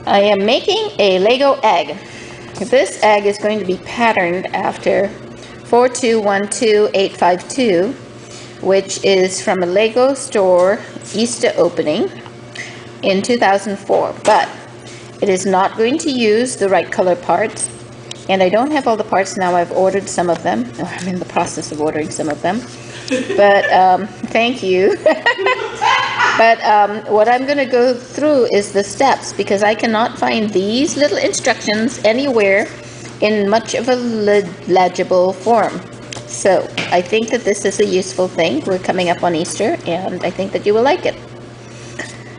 I am making a Lego egg. This egg is going to be patterned after 4212852, which is from a Lego store Easter opening in 2004. But it is not going to use the right color parts, and I don't have all the parts now. I've ordered some of them. Oh, I'm in the process of ordering some of them. But thank you. But what I'm going to go through is the steps, because I cannot find these little instructions anywhere in much of a legible form. So I think that this is a useful thing. We're coming up on Easter, and I think that you will like it.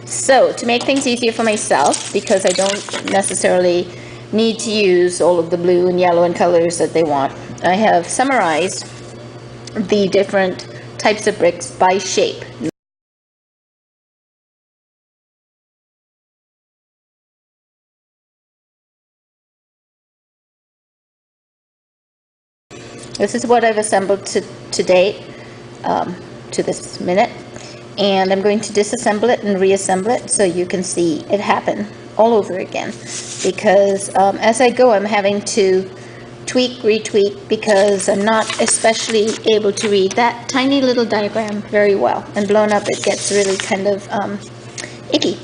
So to make things easier for myself, because I don't necessarily need to use all of the blue and yellow and colors that they want, I have summarized the different types of bricks by shape. This is what I've assembled to date, to this minute, and I'm going to disassemble it and reassemble it so you can see it happen all over again, because as I go I'm having to tweak, retweak, because I'm not especially able to read that tiny little diagram very well, and blown up it gets really kind of icky.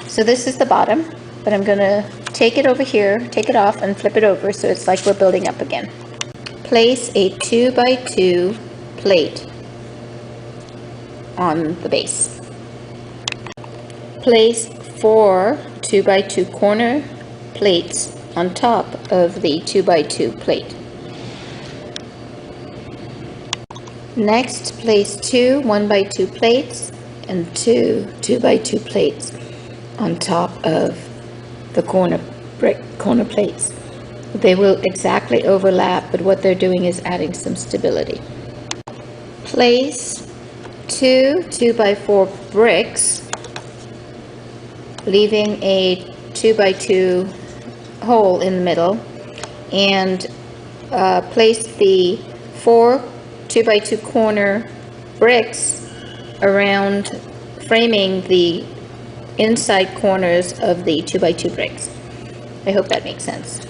So this is the bottom, but I'm gonna take it over here, take it off and flip it over so it's like we're building up again. Place a 2x2 plate on the base. Place 4 2x2 corner plates on top of the 2x2 plate. Next, place 2 1x2 plates and 2 2x2 plates on top of the corner plates. They will exactly overlap, but what they're doing is adding some stability. Place 2 2x4 bricks, leaving a 2x2 hole in the middle, and place the 4 2x2 corner bricks around, framing the inside corners of the 2x2 bricks. I hope that makes sense.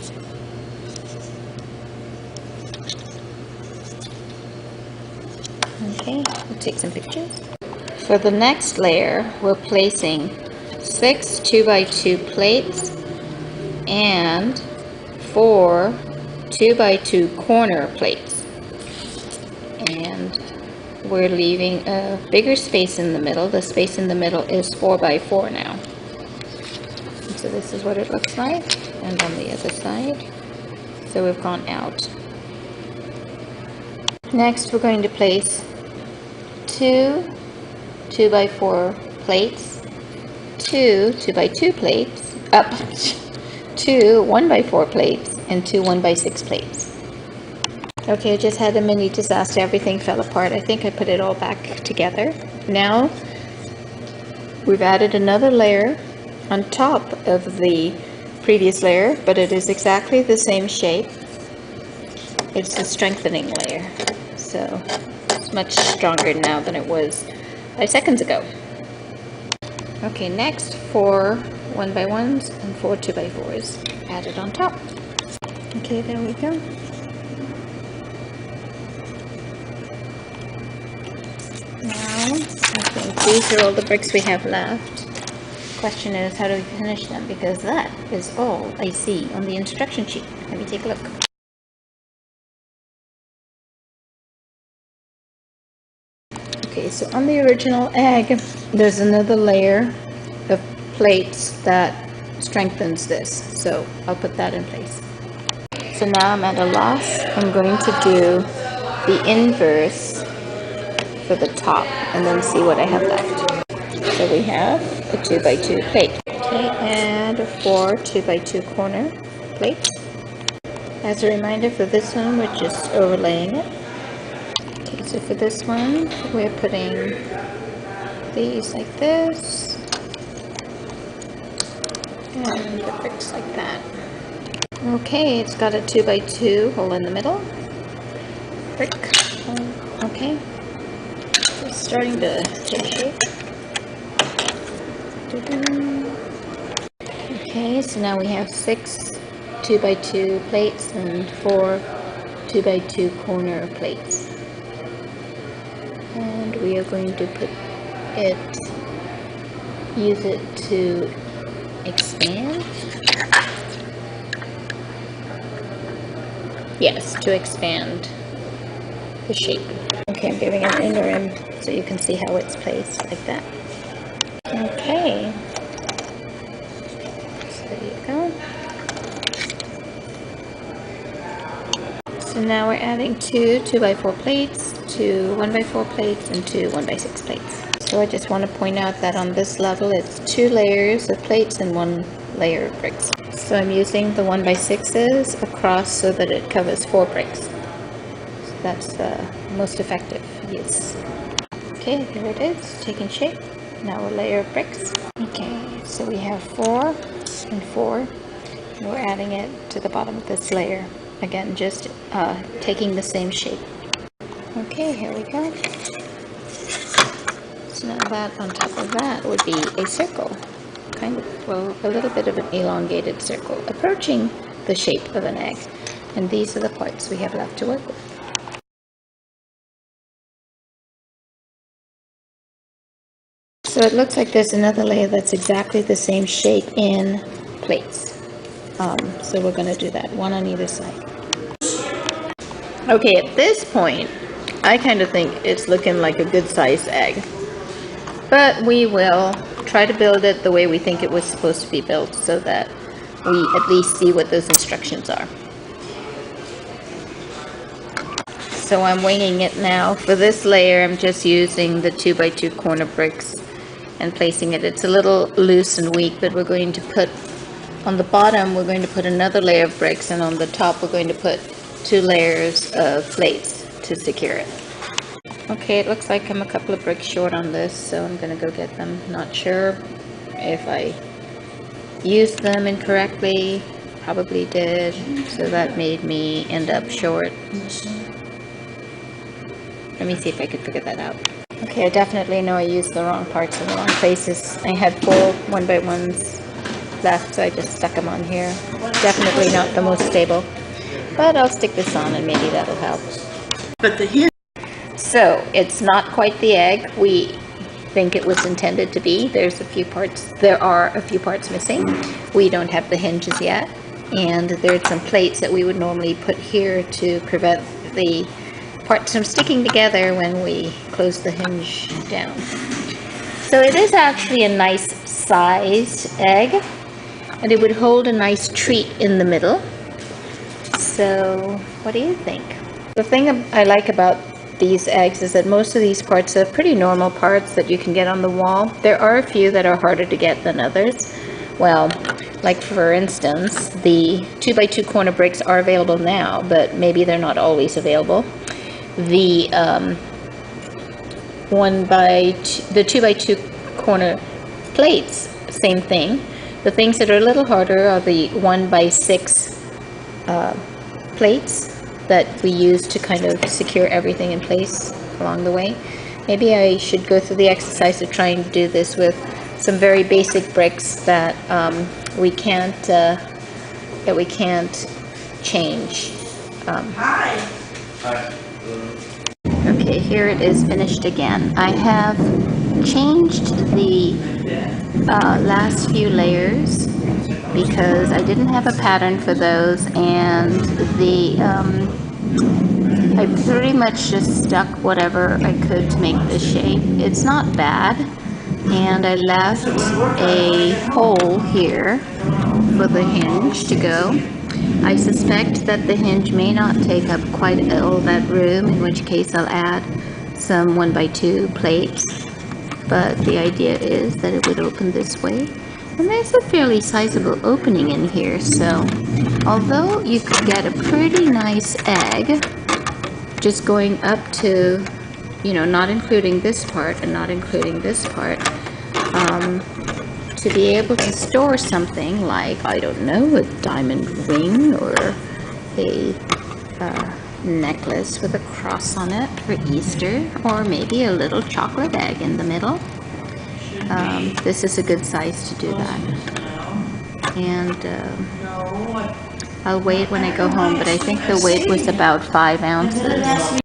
Okay, we'll take some pictures. For the next layer, we're placing 6 2x2 plates and 4 2x2 corner plates. And we're leaving a bigger space in the middle. The space in the middle is 4x4 now. And so this is what it looks like, and on the other side. So we've gone out. Next, we're going to place 2 2x4 plates, 2 2x2 plates, 2 1x4 plates, and 2 1x6 plates. Okay, I just had a mini disaster. Everything fell apart. I think I put it all back together. Now we've added another layer on top of the previous layer, but it is exactly the same shape. It's a strengthening layer, so it's much stronger now than it was 5 seconds ago. Okay, next 4 1x1s and 4 2x4s added on top. Okay, there we go. Now, I think these are all the bricks we have left. The question is, how do we finish them? Because that is all I see on the instruction sheet. Let me take a look. Okay, so on the original egg, there's another layer of plates that strengthens this. So I'll put that in place. So now I'm at a loss. I'm going to do the inverse for the top and then see what I have left. So we have a 2x2 plate. Okay, and 4 2x2 corner plates. As a reminder, for this one, we're just overlaying it. Okay, so for this one, we're putting these like this, and the bricks like that. Okay, it's got a 2x2 hole in the middle. Brick. Okay. It's starting to take shape. Okay, Okay, so now we have 6 2x2 plates and 4 2x2 corner plates. And we are going to use it to expand. Yes, to expand the shape. Okay, I'm giving an inner rim so you can see how it's placed, like that. Okay. So there you go. So now we're adding 2 2x4 plates, 2 1x4 plates, and 2 1x6 plates. So I just want to point out that on this level it's 2 layers of plates and 1 layer of bricks. So I'm using the 1x6s across so that it covers 4 bricks. So that's the most effective use. Okay, here it is, taking shape. Now a layer of bricks. Okay, so we have 4 and 4, and we're adding it to the bottom of this layer. Again, just taking the same shape. Okay, here we go. So now that on top of that would be a circle. Kind of, well, a little bit of an elongated circle, approaching the shape of an egg. And these are the parts we have left to work with. So it looks like there's another layer that's exactly the same shape in plates. So we're going to do that, one on either side. Okay, at this point, I kind of think it's looking like a good sized egg. But we will try to build it the way we think it was supposed to be built so that we at least see what those instructions are. So I'm winging it now. For this layer, I'm just using the 2x2 corner bricks and placing it. It's a little loose and weak, but we're going to put, on the bottom, we're going to put another layer of bricks, and on the top, we're going to put 2 layers of plates to secure it. Okay, it looks like I'm a couple of bricks short on this, so I'm going to go get them. Not sure if I used them incorrectly. Probably did, so that made me end up short. Let me see if I could figure that out. Okay, I definitely know I used the wrong parts in the wrong places. I had 4 1x1s left, so I just stuck them on here. Definitely not the most stable, but I'll stick this on and maybe that'll help. But the hinge. So it's not quite the egg we think it was intended to be. There are a few parts missing. We don't have the hinges yet, and there's some plates that we would normally put here to prevent the parts from sticking together when we close the hinge down. So it is actually a nice sized egg, and it would hold a nice treat in the middle. So what do you think? The thing I like about these eggs is that most of these parts are pretty normal parts that you can get on the wall. There are a few that are harder to get than others. Well, like for instance, the 2x2 corner bricks are available now, but maybe they're not always available. The 2x2 corner plates, same thing. The things that are a little harder are the 1x6 plates that we use to kind of secure everything in place along the way. Maybe I should go through the exercise of trying to do this with some very basic bricks that we can't change. Hi. Okay, here it is finished again. I have changed the last few layers because I didn't have a pattern for those, and I pretty much just stuck whatever I could to make this shape. It's not bad, and I left a hole here for the hinge to go. I suspect that the hinge may not take up quite all that room, in which case I'll add some 1x2 plates, but the idea is that it would open this way. And there's a fairly sizable opening in here, so although you could get a pretty nice egg just going up to, you know, not including this part and not including this part, to be able to store something like, I don't know, a diamond ring or a necklace with a cross on it for Easter, or maybe a little chocolate egg in the middle. This is a good size to do that. And I'll weigh it when I go home, but I think the weight was about 5 ounces.